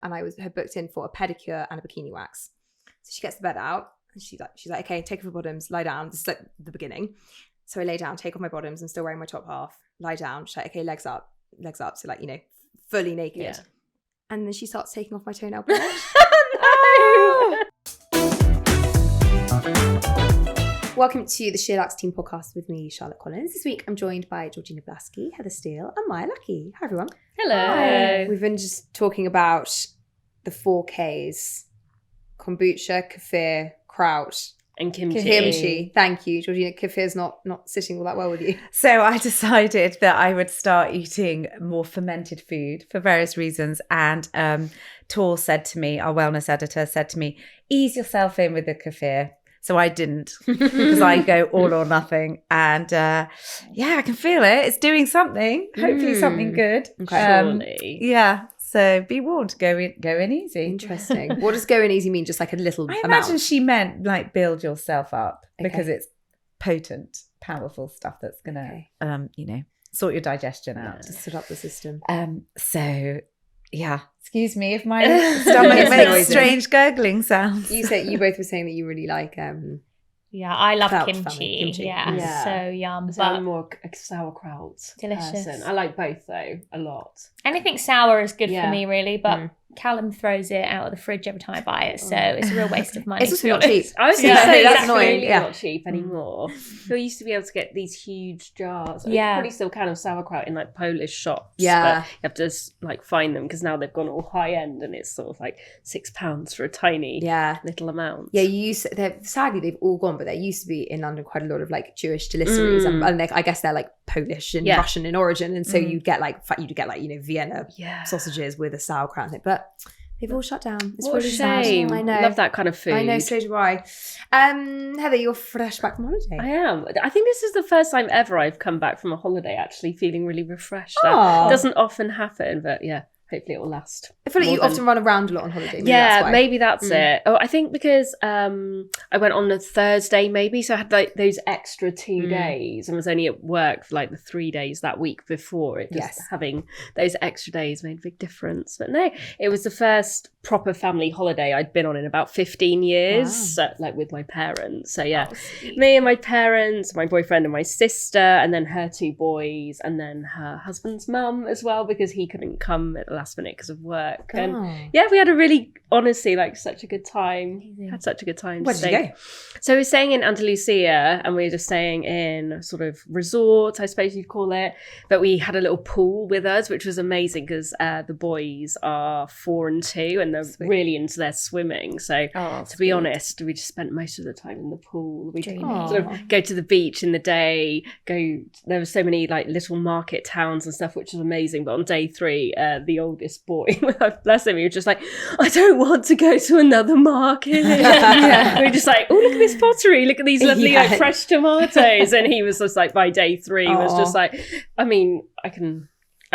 and I had booked in for a pedicure and a bikini wax. So she gets the bed out and she's like, okay, take off your bottoms, lie down. This is like the beginning. So I lay down, take off my bottoms. I'm still wearing my top half, lie down. She's like, okay, legs up. So like, fully naked. Yeah. And then she starts taking off my toenail polish. Welcome to the Sheer Luxe Team podcast with me, Charlotte Collins. This week I'm joined by Georgina Blaskey, Heather Steele, and Mia Luckie. Hi everyone. Hello. Hi. We've been just talking about the 4Ks: kombucha, kefir, kraut, and kimchi. Kimchi. Thank you, Georgina. Kefir's not sitting all that well with you. So I decided that I would start eating more fermented food for various reasons. And Tor said to me, our wellness editor said to me, ease yourself in with the kefir. So I didn't, because I go all or nothing. And I can feel it. It's doing something. Hopefully something good. Okay. Surely. Yeah. So be warned, go in easy. Interesting. What does going easy mean? Just like a little I amount? imagine she meant like build yourself up because Okay. it's potent, powerful stuff that's going to, sort your digestion out. To set up the system. So yeah, excuse me if my stomach makes noises. strange gurgling sounds. You both were saying that you really like Yeah, I love Kraut kimchi. family, kimchi. Yeah, Yeah. so yum. So I'm But more a sauerkraut Delicious. person. I like both though, a lot. anything sour is good Yeah. for me, really. But Callum throws it out of the fridge every time I buy it, so it's a real waste of money. It's to also be not honest. cheap. I was Yeah. going to say That's that's annoying, really yeah. not cheap anymore. You used to be able to get these huge jars. You Yeah. probably still kind of sauerkraut in like Polish shops. Yeah. but you have to like find them because now they've gone all high end and it's sort of like £6 for a tiny little amount. Yeah, sadly they've all gone, but there used to be in London quite a lot of like Jewish delisteries, and I guess they're like Polish and Russian in origin, and so you'd get like Vienna sausages with a sauerkraut in it, but they've all shut down. It's What a really sad. shame. I know. Love that kind of food. I know, so do I. Heather, you're fresh back from holiday. I am. I think this is the first time ever I've come back from a holiday actually feeling really refreshed. Oh. That doesn't often happen, but yeah, hopefully it will last. I feel like more you than- often run around a lot on holiday. Maybe Yeah, that's why. maybe that's it. Oh, I think because I went on a Thursday maybe, so I had like those extra 2 days and was only at work for like the 3 days that week before it. Just having those extra days made a big difference. But no, it was the first proper family holiday I'd been on in about 15 years, so, like with my parents. So yeah, me and my parents, my boyfriend and my sister, and then her 2 boys, and then her husband's mum as well because he couldn't come at the last minute because of work. And yeah, we had a really, honestly, like such a good time. Had such a good time. Where did you go? So we were staying in Andalusia and we were just staying in a sort of resort, I suppose you'd call it. But we had a little pool with us, which was amazing because the boys are 4 and 2 and they're really into their swimming. So to be honest, we just spent most of the time in the pool. We sort of go to the beach in the day, there were so many like little market towns and stuff, which was amazing. But on day 3, the oldest boy, bless him, he was just like, I don't want to go to another market. We were just like, oh, look at this pottery, look at these lovely like fresh tomatoes. And he was just like, by day 3 was just like, I mean, I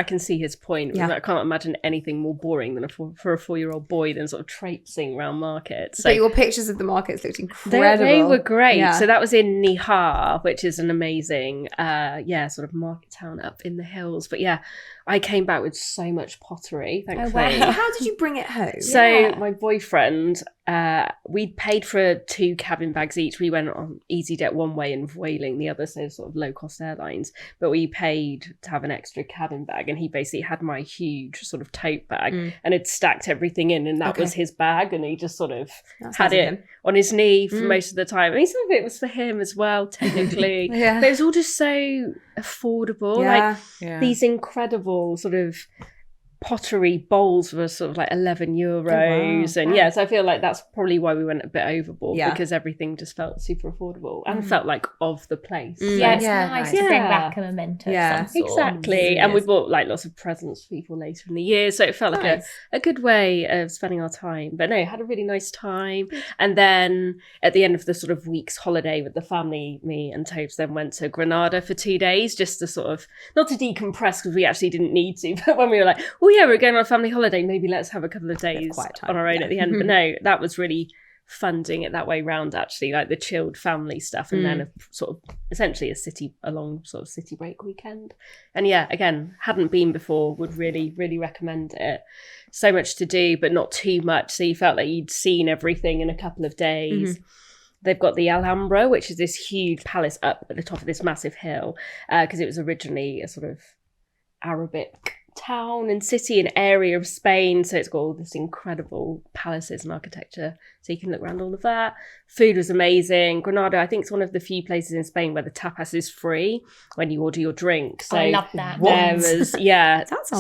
can see his point. I can't imagine anything more boring than for a 4-year-old boy than sort of traipsing around markets. So But your pictures of the markets looked incredible. they were great. Yeah. So that was in Nihar, which is an amazing, sort of market town up in the hills. But yeah, I came back with so much pottery, thankfully. So how did you bring it home? So my boyfriend, we'd paid for 2 cabin bags each. We went on EasyJet one way and Vueling the other, so sort of low-cost airlines. But we paid to have an extra cabin bag, and he basically had my huge sort of tote bag and had stacked everything in, and that was his bag, and he just sort of had it on his knee for most of the time. I mean, some of it was for him as well, technically. But it was all just so affordable. These incredible sort of pottery bowls were sort of like 11 euros. And so I feel like that's probably why we went a bit overboard because everything just felt super affordable and felt like of the place. Yeah, it's nice to bring back a memento of some sort. Exactly. And we bought like lots of presents for people later in the year, so it felt like a good way of spending our time. But no, had a really nice time. And then at the end of the sort of week's holiday with the family, me and Tobes then went to Granada for 2 days just to sort of, not to decompress because we actually didn't need to, but when we were like, oh yeah, we're going on a family holiday, maybe let's have a couple of days on our own at the end. But no, that was really funding it that way round, actually, like the chilled family stuff, and then a sort of essentially a long sort of city break weekend. And yeah, again, hadn't been before, would really, really recommend it. So much to do, but not too much. So you felt like you'd seen everything in a couple of days. They've got the Alhambra, which is this huge palace up at the top of this massive hill, because it was originally a sort of Arabic town and city and area of Spain, so it's got all this incredible palaces and architecture, so you can look around all of that. Food was amazing. Granada, I think, it's one of the few places in Spain where the tapas is free when you order your drink. So I love that. there was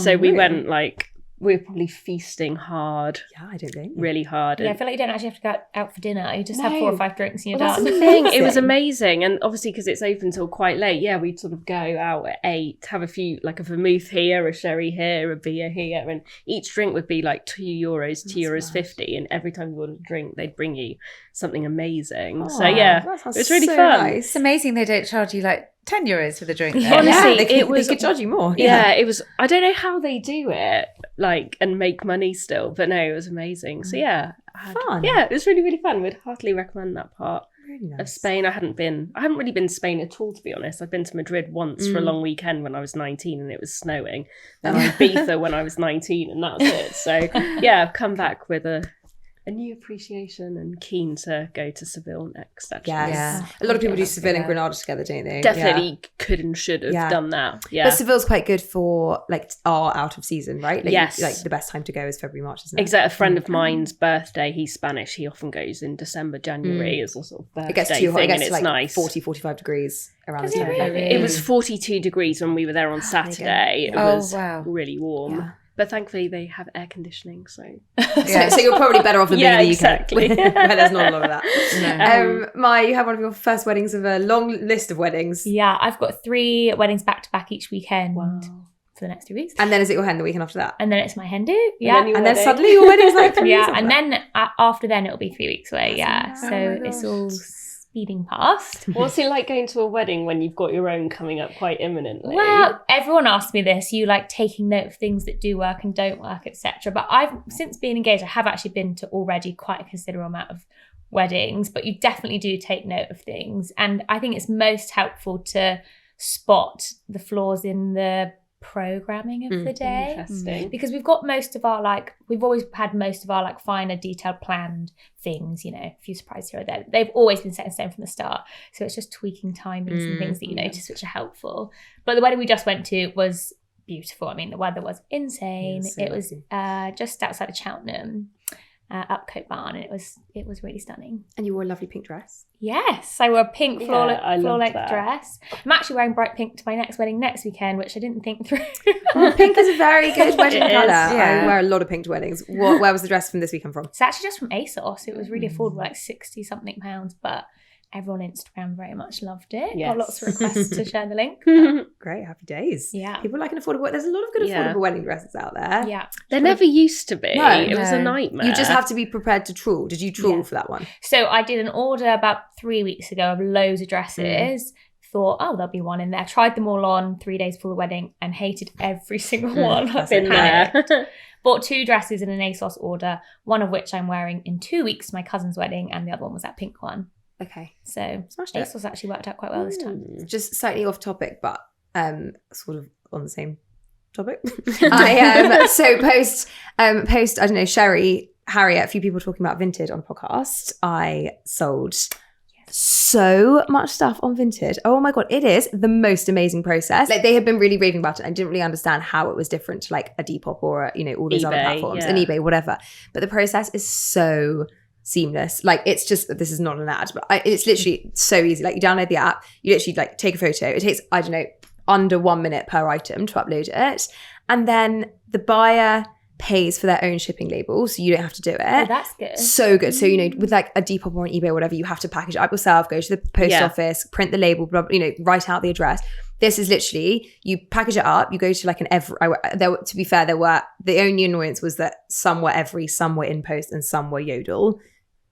so we weird. went like, we were probably feasting hard. Yeah, I don't think. Really hard. Yeah, I feel like you don't actually have to go out for dinner. You just have 4 or 5 drinks and you're Well, done. that's the thing. It was amazing. And obviously, because it's open till quite late, we'd sort of go out at 8, have a few, like a vermouth here, a sherry here, a beer here. And each drink would be like €2, €2.50. And every time you ordered a drink, they'd bring you something amazing. So it was really fun. Nice. It's amazing they don't charge you like €10 for the drink. There. Honestly, they it was. They could charge you more. It was. I don't know how they do it, like, and make money still, but no, it was amazing. So Fun. Yeah, it was really, really fun. We'd heartily recommend that part Really nice. of Spain. I haven't really been to Spain at all, to be honest. I've been to Madrid once for a long weekend when I was 19 and it was snowing. Then Ibiza when I was 19 and that was it. So I've come back with a new appreciation and keen to go to Seville next, actually. Yes. Yeah. A lot of people do Seville and Granada together, don't they? Definitely could and should have done that. Yeah. But Seville's quite good for like our out of season, right? Like, Yes. like the best time to go is February, March, isn't it? Exactly. A friend of mine's birthday, he's Spanish. He often goes in December, January as a sort of birthday It gets too hot. It thing, gets and to it's like nice. 40, 45 degrees around the Does it time. really? It was 42 degrees when we were there on Saturday. It was wow. really warm. Yeah. But thankfully they have air conditioning, so So you're probably better off than being in the UK. exactly. Where there's not a lot of that. Maya, you have one of your first weddings of a long list of weddings. Yeah, I've got 3 weddings back to back each weekend Wow. for the next 3 weeks. And then is it your hen the weekend after that? And then it's my hen do. Yeah. then your And then wedding. suddenly your wedding's like 3 years Yeah, after and that. then after then it'll be 3 weeks away. Yeah, nice. so Oh my it's gosh. all speeding past. What's it like going to a wedding when you've got your own coming up quite imminently? Well, everyone asks me this. You like taking note of things that do work and don't work, etc. But I've since being engaged, I have actually been to already quite a considerable amount of weddings. But you definitely do take note of things, and I think it's most helpful to spot the flaws in the programming of the day. Interesting. Because we've got most of our we've always had most of our finer detailed planned things, a few surprises here or there. They've always been set in stone from the start. So it's just tweaking timings and things that you notice which are helpful. But the wedding we just went to was beautiful. I mean, the weather was insane. Yeah, so it was lucky. just outside of Cheltenham, up Coat Barn, and it was really stunning. And you wore a lovely pink dress. Yes, I wore a pink I floor loved length that. dress. I'm actually wearing bright pink to my next wedding next weekend, which I didn't think through. Pink is a very good wedding It is, colour. yeah. I wear a lot of pink to weddings. Where was the dress from this weekend from? It's actually just from ASOS. It was really affordable, like 60 something pounds, but everyone on Instagram very much loved it. Yes. Got lots of requests to share the link. Great, happy days. Yeah. People like an affordable. There's a lot of good Yeah. affordable wedding dresses out there. Yeah. There never used to be. No. It was a No. nightmare. You just have to be prepared to trawl. Did you trawl Yeah. for that one? So I did an order about 3 weeks ago of loads of dresses. Thought, there'll be one in there. Tried them all on 3 days before the wedding and hated every single one. I've been there. Bought 2 dresses in an ASOS order, one of which I'm wearing in 2 weeks to my cousin's wedding, and the other one was that pink one. Okay. So Smashed it. ASOS actually worked out quite well this time. Just slightly off topic, but sort of on the same topic. So post I don't know, Sherry, Harriet, a few people talking about Vinted on the podcast. I sold so much stuff on Vinted. Oh my god, it is the most amazing process. Like, they had been really raving about it. I didn't really understand how it was different to like a Depop or all these other eBay, platforms yeah. and eBay, whatever. But the process is so seamless. Like, it's just, this is not an ad, but it's literally so easy. Like, you download the app, you literally like take a photo. It takes, I don't know, under 1 minute per item to upload it. And then the buyer pays for their own shipping label, so you don't have to do it. Oh, that's good. So good. So, with like a Depop or an eBay or whatever, you have to package it up yourself, go to the post Yeah. office, print the label, blah, blah, write out the address. This is literally, you package it up, you go to like an to be fair, the only annoyance was that some were Every, some were In Post, and some were Yodel.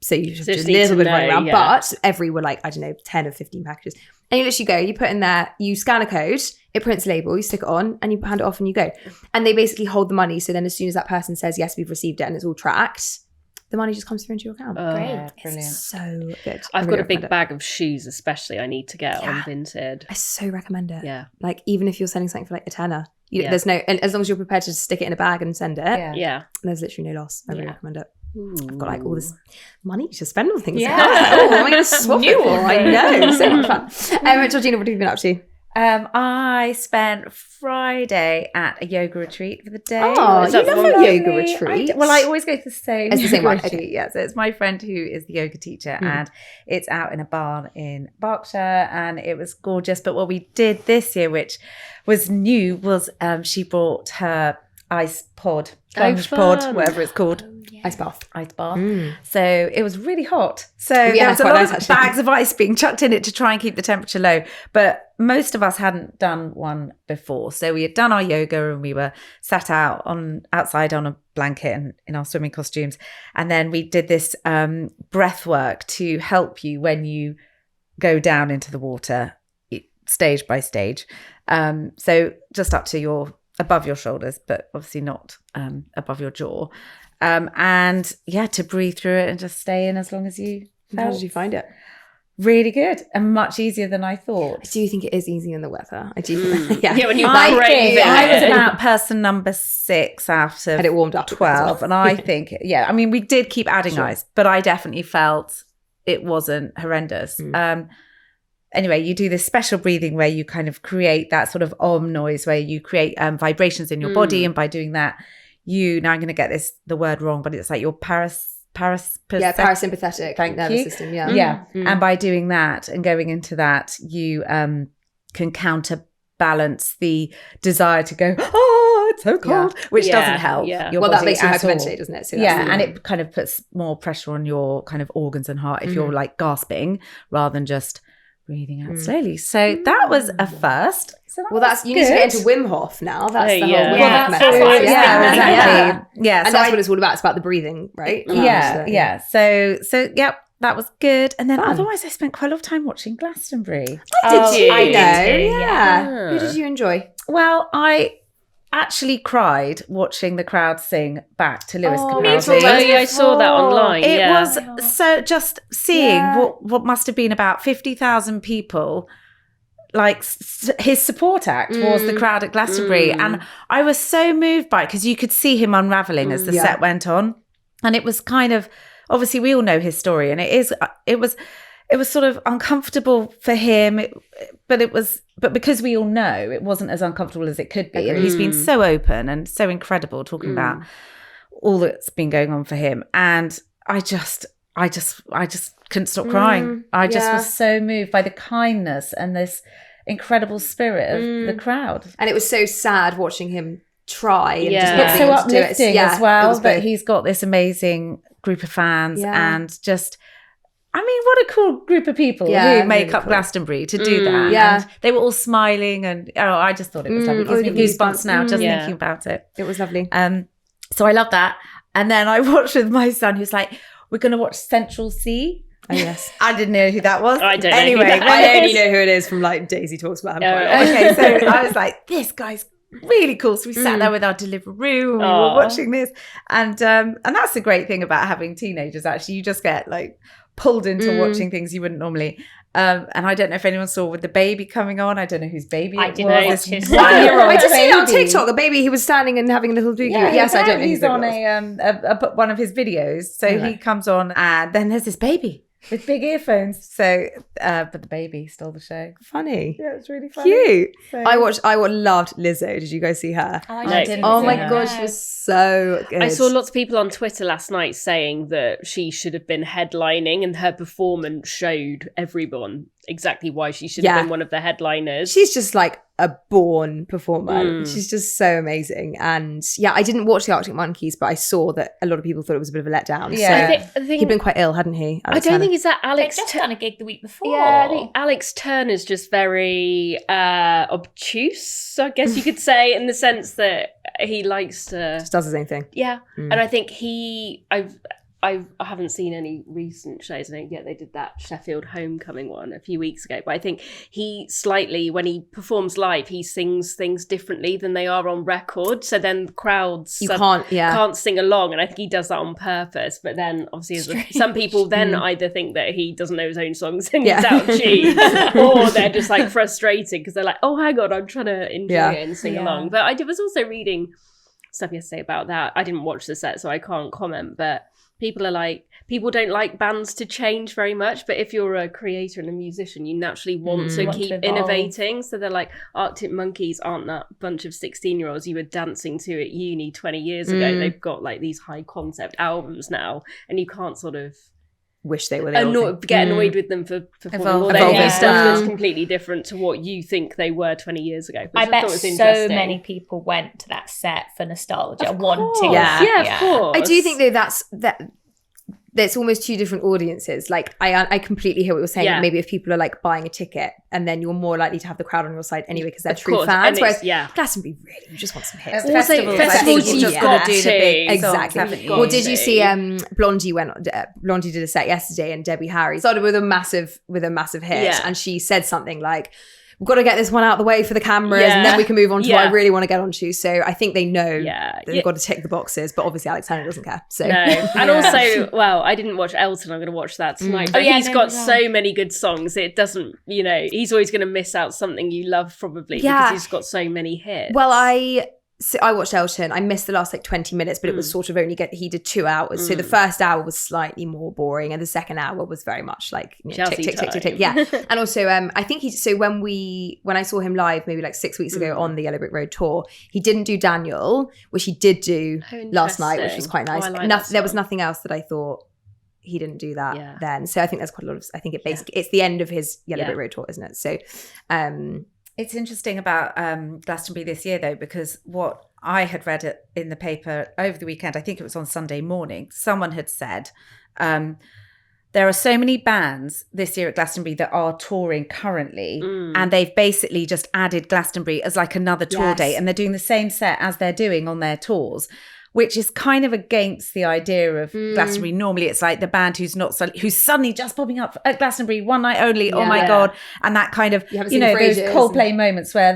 So you just Just a need little to bit of running know, around. yeah. But Every were like, I don't know, 10 or 15 packages. And you literally go, you put in there, you scan a code, it prints a label, you stick it on, and you hand it off and you go. And they basically hold the money. So then as soon as that person says, yes, we've received it and it's all tracked, the money just comes through into your account. Great. Yeah, brilliant. It's so good. I've I got really a big recommend it. bag of shoes, especially. I need to get on Yeah. Vinted. I so recommend it. Yeah. Like even if you're selling something for like a tenner, Yeah. there's no, and as long as you're prepared to stick it in a bag and send it, Yeah. there's literally no loss. I really Yeah. recommend it. Ooh. I've got like all this money to spend on things. Yeah. Oh, am I going to swap New it for? I one. know, so much fun. Georgina, what have you been up to? I spent Friday at a yoga retreat for the day. Oh, is you that love one? a yoga retreat. I always go to the same It's the same yoga one, retreat. okay. Yeah, so it's my friend who is the yoga teacher, and it's out in a barn in Berkshire, and it was gorgeous. But what we did this year, which was new, was she brought her ice pod, sponge pod, fun. whatever it's called. Ice bath. Ice bath. Mm. So it was really hot. So Yeah, there was a quite lot nice, of actually. bags of ice being chucked in it to try and keep the temperature low. But most of us hadn't done one before. So we had done our yoga and we were sat outside on a blanket and in our swimming costumes. And then we did this breath work to help you when you go down into the water, stage by stage. So just up to above your shoulders, but obviously not above your jaw. And yeah, to breathe through it and just stay in as long as you How felt. did you find it? Really good and much easier than I thought. I do think it is easy in the weather. I do. Yeah, when you I crave think it. I was about person number 6 out of And it warmed up a bit as 12. well. And I think, I mean, we did keep adding Sure. ice, but I definitely felt it wasn't horrendous. Anyway, you do this special breathing where you kind of create that sort of om noise where you create vibrations in your body. And by doing that, now I'm going to get the word wrong, but it's like your parasympathetic Thank nervous you. system. Yeah. Yeah. Mm. And by doing that and going into that, you can counterbalance the desire to go, oh, it's so cold, which Yeah, doesn't help. yeah. Your Well, that body makes you at all. hyperventilate, doesn't it? So that's Yeah, the- and it kind of puts more pressure on your kind of organs and heart if Mm-hmm. you're like gasping rather than just breathing out slowly. So that was a first. So that Well, was you need to get good. into Wim Hof now. That's the whole Yeah. Wim Well, Hof that's method. what I was yeah, thinking. exactly. Yeah, And so that's I- what it's all about. It's about the breathing, right? yeah. So yep, that was good. And then Fun. otherwise, I spent quite a lot of time watching Glastonbury. Did Oh, you? I know? did too, Yeah. Who yeah. did you enjoy? Well, I actually cried watching the crowd sing back to Lewis Oh, Me Capaldi. too. Oh, yeah, I saw that online. It yeah. was so just seeing Yeah. what must have been about 50,000 people. Like his support act was the crowd at Glastonbury, and I was so moved by it because you could see him unraveling as the Yeah. set went on, and it was kind of obviously we all know his story, and it was sort of uncomfortable for him, but because we all know it wasn't as uncomfortable as it could be, and he's been so open and so incredible talking about all that's been going on for him, and I just couldn't stop crying. I just yeah. was so moved by the kindness and this incredible spirit of the crowd. And it was so sad watching him try and just Yeah. not But being so able to do it. uplifting Yeah, as it well was that both. he's got this amazing group of fans Yeah. and just I mean, what a cool group of people Yeah, who make really up cool. Glastonbury to do that. Yeah. And they were all smiling and I just thought it was lovely. It gives me goosebumps now just Yeah. thinking about it. It was lovely. So I love that. And then I watched with my son who's like, we're going to watch Central C. Oh, yes. I didn't know who that was. I don't know who anyway, that when I it only was- know who it is from like Daisy talks about him. Oh, quite a lot. Okay, so I was like, this guy's really cool. So we sat there with our Deliveroo and we were Aw. watching this. And that's the great thing about having teenagers, actually. You just get like pulled into watching things you wouldn't normally. And I don't know if anyone saw with the baby coming on. I don't know whose baby I it did was. not This watch his- 1-year-old I just seen it on baby. TikTok. A baby, he was standing and having a little doogie. Yeah, Yes, I don't know. he's whose on it was. one of his videos. So he Right. comes on and then there's this baby with big earphones. So, but the baby stole the show. Funny. Yeah, it's really funny. Cute. So- I loved Lizzo. Did you guys see her? I didn't Oh see my her. god, she was so good. I saw lots of people on Twitter last night saying that she should have been headlining, and her performance showed everyone exactly why she should have Yeah. been one of the headliners. She's just like a born performer. She's just so amazing. And yeah, I didn't watch the Arctic Monkeys, but I saw that a lot of people thought it was a bit of a letdown. Yeah. So I think he'd been quite ill, hadn't he? I Alex don't Turner? think it's that They'd Alex. just done a gig the week before. Yeah, I think Alex Turner's just very obtuse, I guess you could say, in the sense that he likes to. just does his own thing. Yeah, and I think I haven't seen any recent shows. I don't get they did that Sheffield Homecoming one a few weeks ago, but I think he slightly, when he performs live, he sings things differently than they are on record. So then crowds can't sing along, and I think he does that on purpose. But then obviously some people then either think that he doesn't know his own songs and he's out of tune, or they're just like frustrated because they're like, oh, hang on, I'm trying to enjoy it and sing along. But I was also reading stuff yesterday about that. I didn't watch the set, so I can't comment, but people don't like bands to change very much, but if you're a creator and a musician, you naturally want to keep innovating. So they're like, Arctic Monkeys aren't that bunch of 16-year-olds you were dancing to at uni 20 years ago. They've got like these high concept albums now, and you can't sort of wish they were get annoyed with them for performing all their stuff that's completely different to what you think they were 20 years ago. I bet so many people went to that set for nostalgia, wanting of course. I do think though that's almost two different audiences. Like I completely hear what you're saying. Yeah. Maybe if people are like buying a ticket, and then you're more likely to have the crowd on your side anyway because they're true fans. Whereas Glastonbury, really, you just want some hits. Festivals you've just got to do the big exactly. Well, did you see Blondie did a set yesterday, and Debbie Harry started with a massive hit, and she said something like, we've got to get this one out of the way for the cameras, and then we can move on to what I really want to get onto. So I think they know that they've got to tick the boxes, but obviously Alex Turner doesn't care. So no. And also, well, I didn't watch Elton. I'm going to watch that tonight. But he's got so many good songs. It doesn't, he's always going to miss out something you love probably because he's got so many hits. Well, I watched Elton. I missed the last 20 minutes, but it was sort of he did 2 hours. So the first hour was slightly more boring, and the second hour was very much like tick. Yeah. And also, I think when I saw him live maybe like 6 weeks ago on the Yellow Brick Road tour, he didn't do Daniel, which he did do last night, which was quite nice. There was nothing else that I thought he didn't do that then. So I think there's quite a lot of, I think it's the end of his Yellow Brick Road tour, isn't it? So, it's interesting about Glastonbury this year, though, because what I had read in the paper over the weekend, I think it was on Sunday morning, someone had said there are so many bands this year at Glastonbury that are touring currently, and they've basically just added Glastonbury as like another tour date, and they're doing the same set as they're doing on their tours, which is kind of against the idea of Glastonbury. Normally it's like the band who's suddenly just popping up at Glastonbury one night only. Oh my God. And that kind of, those Coldplay moments where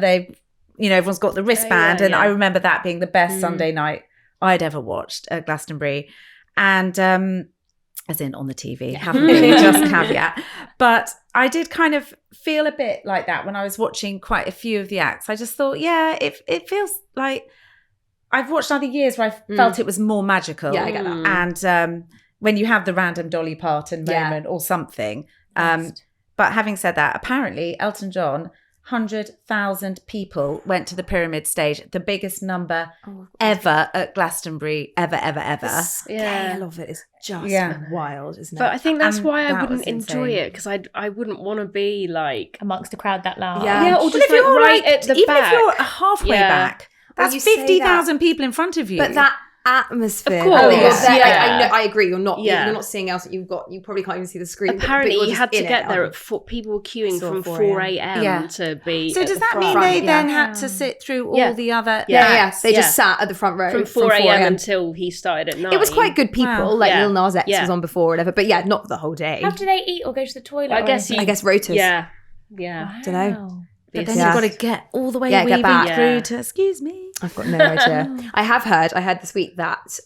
everyone's got the wristband. And I remember that being the best Sunday night I'd ever watched at Glastonbury. And as in on the TV, haven't really, just caveat. But I did kind of feel a bit like that when I was watching quite a few of the acts. I just thought, it feels like I've watched other years where I felt it was more magical. Yeah, I get that. And when you have the random Dolly Parton moment or something. But having said that, apparently Elton John, 100,000 people went to the Pyramid stage, the biggest number ever at Glastonbury, ever. The scale of it is just wild, isn't it? But I think that's why I wouldn't enjoy it, because I wouldn't want to be like amongst a crowd that loud. Yeah, or just like right at the even back. Even if you're halfway back. That's 50,000 people in front of you. But that atmosphere. Of course. I agree. You're not seeing else. You probably can't even see the screen. Apparently you had to get there at people were queuing from 4 a.m. to be. So does that mean they then had to sit through all the other? They just sat at the front row from 4 a.m. until he started at 9. It was quite good people. Like Lil Nas X was on before or whatever. But not the whole day. How do they eat or go to the toilet? I guess rotas. Yeah. Wow. Don't know. But then you've got to get all the way weaving through to, excuse me. I've got no idea. I heard this week that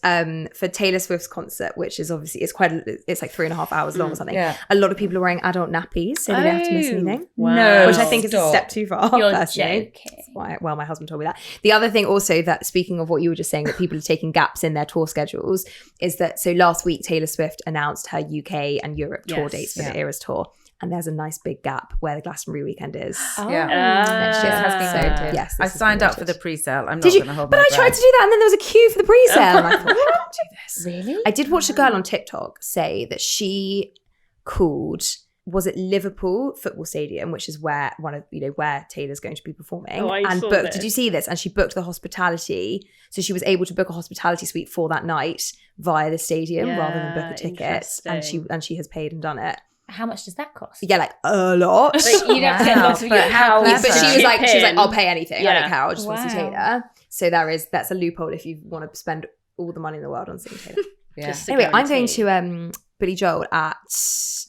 for Taylor Swift's concert, which is obviously, it's like 3.5 hours long or something, a lot of people are wearing adult nappies so they don't have to miss anything. Wow. No. Which I think is a step too far. You're personally. joking. My husband told me that. The other thing also that, speaking of what you were just saying, that people are taking gaps in their tour schedules, is that, so last week Taylor Swift announced her UK and Europe tour dates for the Eras tour. And there's a nice big gap where the Glastonbury weekend is. Next year has been noted. Yes, I signed up for the pre-sale. I'm not going to hold my breath. But I tried to do that, and then there was a queue for the pre-sale. And I thought, I can't do this. Really? I did watch a girl on TikTok say that she called, was it Liverpool Football Stadium, which is where where Taylor's going to be performing, and booked. This. Did you see this? And she booked the hospitality, so she was able to book a hospitality suite for that night via the stadium rather than book a ticket. And she has paid and done it. How much does that cost? Yeah, like a lot. But you don't get lots of your house. But she was like, I'll pay anything. I don't care. I just want to see Taylor. So that's a loophole if you want to spend all the money in the world on seeing Taylor. Yeah. Just to Anyway, I'm going guarantee. to Billy Joel at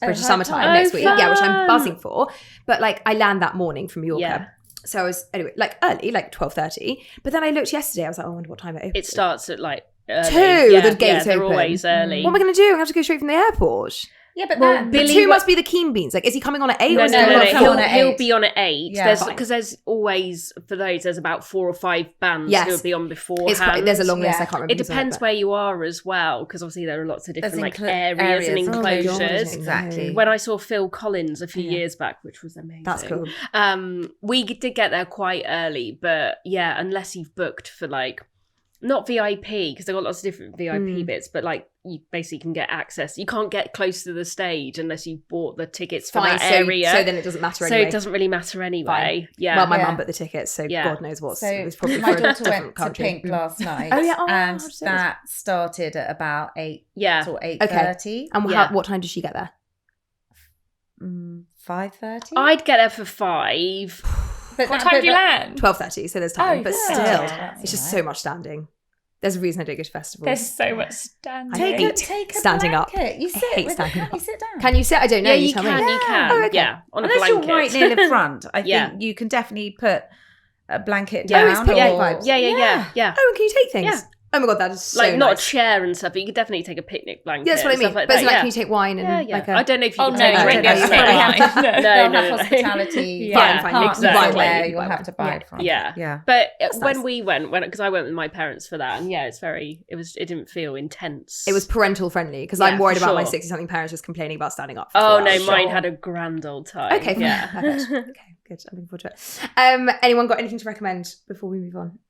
British Hyde Summertime Park. next Oh, week. Yeah, which I'm fun. buzzing for. But like, I land that morning from Mallorca. Yeah. So I was, anyway, like early, like 12:30. But then I looked yesterday, I was like, I wonder what time it opens. It starts at like early. 2, Yeah, the gates they're open. always early. What am I going to do? I'm going to have to go straight from the airport. Yeah, but Well, that, But Billy 2 wa- must be the Keen Beans. Like, is he coming on at 8 No, or is no, he no, coming no. on come on at He'll 8. be on at 8. Yeah. Because there's always, for those, there's about 4 or 5 bands Yes. who'll be on beforehand. It's quite, there's a long list. Yeah. I can't remember. It who's on depends but- where you are as well, because obviously there are lots of different There's areas and areas. Oh my God, enclosures. exactly. When I saw Phil Collins a few Yeah. years back, which was amazing. That's cool. We did get there quite early, but yeah, unless you've booked for like, not VIP, because they've got lots of different VIP bits, but like you basically can get access. You can't get close to the stage unless you bought the tickets for Fine. that area. So then it doesn't matter So anyway. it doesn't really matter anyway. Fine. Yeah. Well, my Yeah. mum bought the tickets, so Yeah. God knows what's. So It's probably my for a daughter different went country. to Pink last night, Oh, yeah. Oh, and how sad. that started at about 8 Yeah. or 8:30. And Yeah. what time did she get there? 5:30. I'd get there for 5. But What time do you land? 12:30, so there's time. Oh, but yeah. still, That's it's just all right. so much standing. There's a reason I don't go to festivals. There's so much standing. I hate take a standing up. blanket. You I sit hate with standing it. Can up. you sit down? Can you sit? I don't know. Yeah, you you tell can, me. you can. Oh, okay. Yeah, on Unless a you're blanket. right near the front, I think Yeah. you can definitely put a blanket Yeah. down. Oh, it's picnic or- vibes. Yeah. Oh, and can you take things? Yeah. Oh my God, that is so Like not a nice. chair and stuff, but you could definitely take a picnic blanket. Yeah, that's what I and mean. stuff like But that. it's like, yeah. can you take wine and yeah. like a... I don't know if you Oh, can no, take you drink. won't and get stuff wine. like that. No, They'll no, have no. hospitality. Yeah, fine. Partners exactly. where you'll Buy have one. to buy it from. Yeah. Yeah. But That's when nice. we went, because I went with my parents for that, and yeah, it didn't feel intense. It was parental friendly because Yeah, I'm worried for about my sure. 60-something parents just complaining about standing up. For Oh 2 no, hours. mine had a grand old time. Okay, yeah. perfect. Okay, good. I'm looking forward to it. Anyone got anything to recommend before we move on?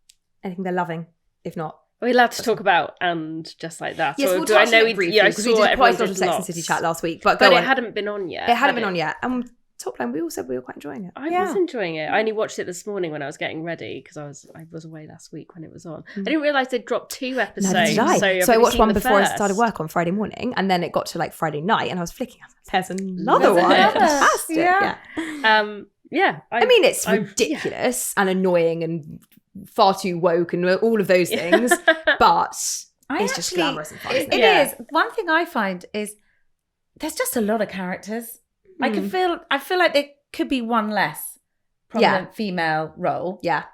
Anything they're loving? If not, Are we allowed to talk about and just like that? yes, Or we'll do I touch know on we? it briefly Yeah, I because we saw did quite a everyone lot of did Sex and lots. City chat last week. But go But on. it hadn't been on yet. It hadn't had been on yet. And top line, we all said we were quite enjoying it. I Yeah. was enjoying it. I only watched it this morning when I was getting ready because I was away last week when it was on. I didn't realise they'd dropped 2 episodes. Neither did I. So, So I I've only watched seen one the before I first. started work on Friday morning, and then it got to like Friday night, and I was flicking. I was like, there's another There's one. another. Fantastic. Yeah. Yeah. I mean, it's I- ridiculous and annoying and far too woke and all of those things, but it's just glamorous and fun. It Isn't it? Yeah. is. One thing I find is there's just a lot of characters. I feel like there could be one less prominent female role. Yeah.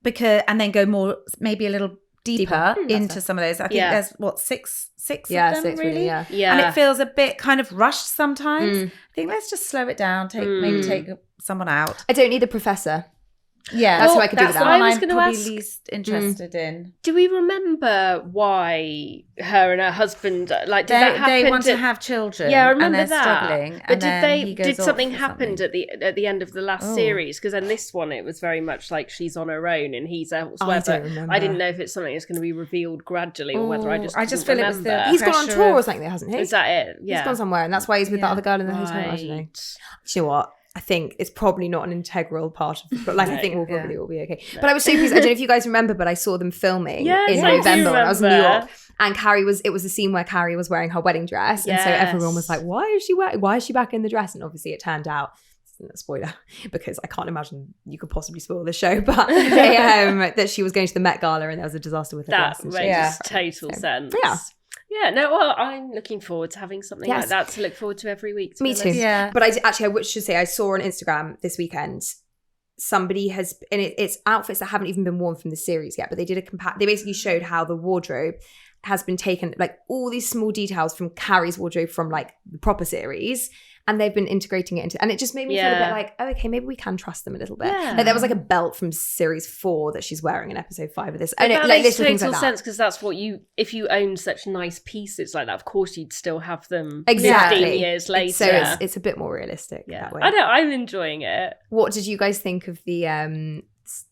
Because and then go more maybe a little deeper That's into fair. some of those. I think Yeah. there's what six Yeah, of them 6 really, yeah. Yeah. And it feels a bit kind of rushed sometimes. Mm. I think let's just slow it down. Maybe take someone out. I don't need a professor. Yeah, That's who I could do that's without. the one I was I'm gonna probably ask- least interested in. Do we remember why her and her husband did that happen? They want to have children. Yeah, I remember and they're that. struggling. But and then he goes did off something for happen something. at the end of the last Oh. series? Because in this one, it was very much like she's on her own and he's elsewhere. I don't But remember. I didn't know if it's something that's going to be revealed gradually or whether I just feel couldn't it was the remember. He's gone on pressure tour or of- something, hasn't he? Is that it? Yeah. He's gone somewhere, and that's why he's with that Yeah. other girl in the hotel. I don't know. Right. Do you know what? I think it's probably not an integral part of it, but like I think we'll Yeah. probably all be okay. But I was so pleased. I don't know if you guys remember, but I saw them filming Yes, in I do November when I was in New remember. York. And it was a scene where Carrie was wearing her wedding dress. And so everyone was Yes. like, why is she back in the dress? And obviously it turned out, this isn't a spoiler, because I can't imagine you could possibly spoil the show, but that she was going to the Met Gala and there was a disaster with her That dress. And makes she- Yeah. total sense. Yeah. Yeah, no, well, I'm looking forward to having something Yes. like that to look forward to every week. to Me be too. honest. Yeah. But I should say, I saw on Instagram this weekend, somebody has, and it's outfits that haven't even been worn from the series yet, but they did they basically showed how the wardrobe has been taken, like all these small details from Carrie's wardrobe from like the proper series, and they've been integrating it into, and it just made me feel a bit Yeah. like, oh, okay, maybe we can trust them a little bit. Yeah. Like there was like a belt from series 4 that she's wearing in episode 5 of this. But And that like makes little things total like that. sense because that's what if you own such nice pieces like that, of course you'd still have them Exactly. 15 years later. So it's a bit more realistic that way. I'm enjoying it. What did you guys think of the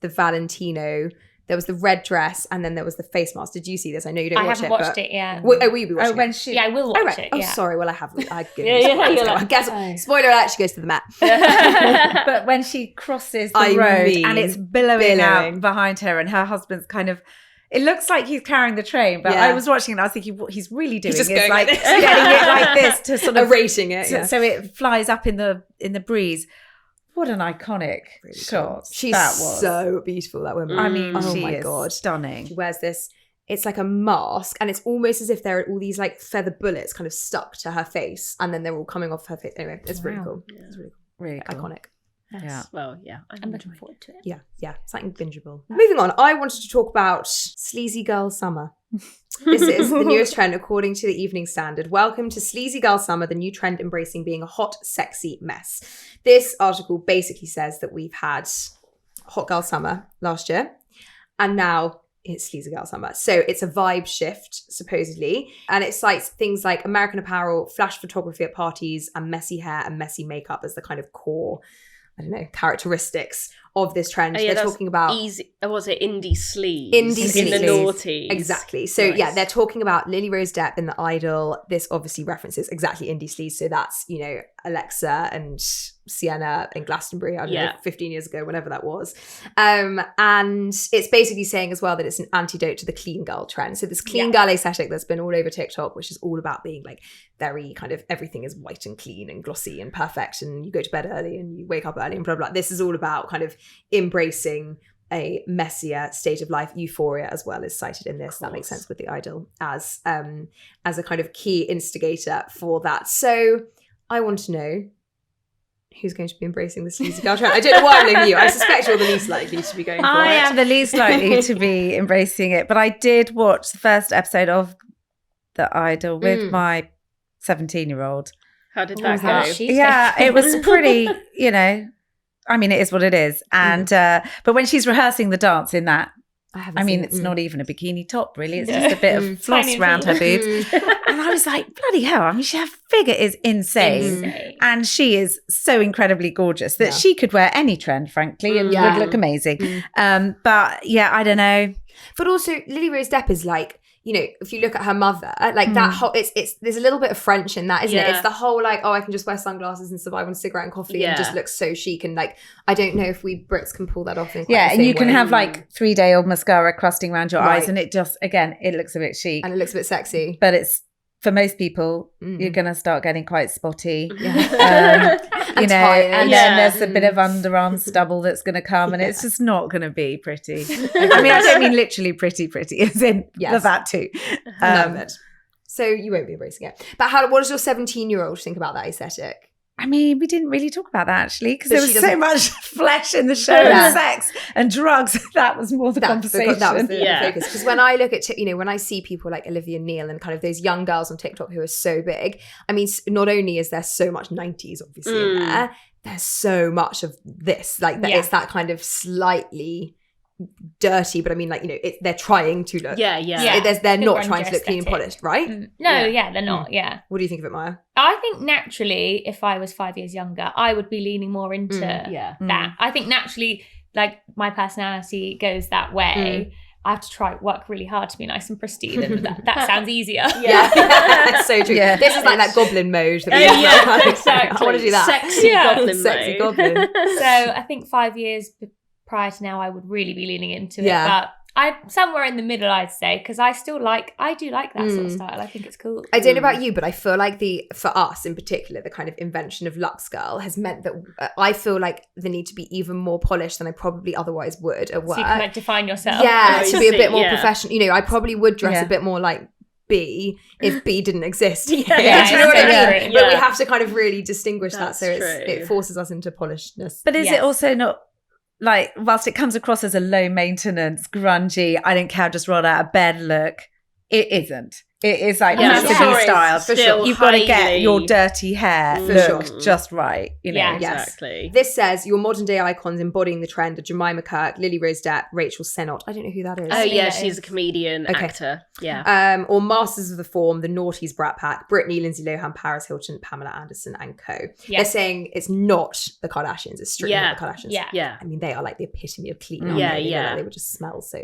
Valentino? There was the red dress and then there was the face mask. Did you see this? I know you don't I watch haven't it. watched but... it yet. Will you be watching Oh, when it? she. Yeah, I will watch Oh, right. it. Oh, Yeah. sorry. Well, I have. Yeah, you're like, I guess, oh. spoiler alert, she goes to the Met. But when she crosses the I road mean, and it's billowing billowing. out behind her, and her husband's kind of. It looks like he's carrying the train, but Yeah. I was watching and I was thinking what he's really doing just is going like like this. getting it like this to sort of Rating it. so, Yeah. so it flies up in the breeze. What an iconic Really shot cool. She's that was. so beautiful, that woman. I mean, Oh she my is God. stunning. She wears this it's like a mask, and it's almost as if there are all these like feather bullets kind of stuck to her face, and then they're all coming off her face. Anyway, it's really cool. It's really cool. Really cool. Iconic. Yeah. Well, yeah. I'm looking forward to it. Yeah, something bingeable. Moving on, I wanted to talk about Sleazy Girl Summer. This is the newest trend according to the Evening Standard. Welcome to Sleazy Girl Summer, the new trend embracing being a hot, sexy mess. This article basically says that we've had Hot Girl Summer last year, and now it's Sleazy Girl Summer. So it's a vibe shift, supposedly. And it cites things like American Apparel, flash photography at parties, and messy hair and messy makeup as the kind of core, I don't know, characteristics of this trend. They're talking about easy. Was it indie sleaze? Indie sleaze. In the noughties. Exactly. So Nice. yeah, they're talking about Lily Rose Depp in The Idol. This obviously references exactly indie sleaze. So that's, you know, Alexa and Sienna in Glastonbury, I don't know, 15 years ago, whenever that was. And it's basically saying as well that it's an antidote to the clean girl trend. So this clean girl aesthetic that's been all over TikTok, which is all about being like very kind of everything is white and clean and glossy and perfect, and you go to bed early and you wake up early and blah, blah. This is all about kind of embracing a messier state of life. Euphoria as well is cited in this. That makes sense with The Idol as a kind of key instigator for that. So I want to know who's going to be embracing the sleazy girl trend. I don't know why I'm looking at you. I suspect you're the least likely to be going for it. I am the least likely to be embracing it, but I did watch the first episode of The Idol with my 17-year-old. How did that go? Yeah, it was pretty, you know, I mean, it is what it is. And, but when she's rehearsing the dance in that, I mean, it's not even a bikini top, really. It's just a bit of floss around her boobs. And I was like, bloody hell. I mean, her figure is insane. And she is so incredibly gorgeous that she could wear any trend, frankly, and would look amazing. But yeah, I don't know. But also, Lily Rose Depp is like, you know, if you look at her mother, like that whole, it's there's a little bit of French in that, isn't it? It's the whole like, oh, I can just wear sunglasses and survive on a cigarette and coffee and just look so chic. And like, I don't know if we Brits can pull that off in quite the and same you can way. have like 3-day-old mascara crusting around your eyes, and it just, again, it looks a bit chic. And it looks a bit sexy. But it's, for most people, you're going to start getting quite spotty. You know, and then there's a bit of underarm stubble that's going to come, and it's just not going to be pretty. I mean, I don't mean literally pretty, as in that too. So you won't be embracing it. But what does your 17-year-old think about that aesthetic? I mean, we didn't really talk about that actually, because there was so much flesh in the show and sex and drugs. That was more the conversation. That was the focus. Because when I look at, you know, when I see people like Olivia Neal and kind of those young girls on TikTok who are so big, I mean, not only is there so much 90s obviously in there, there's so much of this. Like, it's that kind of slightly dirty, but I mean, like, you know, they're trying to look. They're not trying to look clean and polished, right? No, they're not. What do you think of it, Maya? I think naturally, if I was 5 years younger, I would be leaning more into that. I think naturally, like, my personality goes that way. I have to work really hard to be nice and pristine, and that sounds easier. That's so true. This is like that goblin mode. Exactly. I want to do that. Sexy goblin mode. Sexy goblin. So I think 5 years prior to now, I would really be leaning into it. But somewhere in the middle, I'd say, because I do like that sort of style. I think it's cool. I don't know about you, but I feel like for us in particular, the kind of invention of Lux Girl has meant that I feel like the need to be even more polished than I probably otherwise would at work. So you can define yourself. To be a bit more professional. You know, I probably would dress a bit more like B if B didn't exist. Do you know what I mean? But we have to kind of really distinguish that, so it forces us into polishedness. But is it also not, like, whilst it comes across as a low maintenance, grungy, I don't care, just roll out of bed look, it isn't. It is like needs to be styled. For sure. You've got to get your dirty hair looked just right. You know? Exactly. This says your modern day icons embodying the trend are Jemima Kirk, Lily Rose Depp, Rachel Sennott. I don't know who that is. Oh yeah, she's a comedian, actor. Or Masters of the Form, the Naughties Brat Pack, Britney, Lindsay Lohan, Paris Hilton, Pamela Anderson, and co. They're saying it's not the Kardashians. It's strictly not the Kardashians. I mean, they are like the epitome of clean. They would just smell so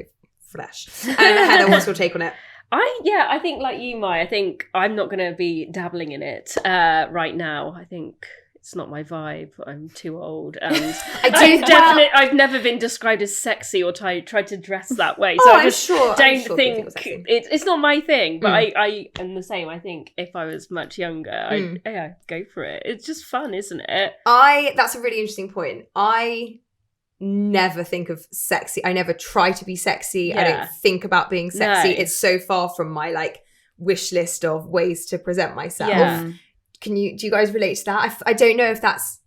fresh. Heather, what's your take on it? I think like you, Maya, I think I'm not going to be dabbling in it right now. I think it's not my vibe. I'm too old, and I've never been described as sexy or tried to dress that way. So I just don't think it's not my thing. But I am the same. I think if I was much younger, I'd go for it. It's just fun, isn't it? That's a really interesting point. I never think of sexy. I never try to be sexy. I Yeah. don't think about being sexy. No. It's so far from my like wish list of ways to present myself. Yeah. Do you guys relate to that? I don't know if that's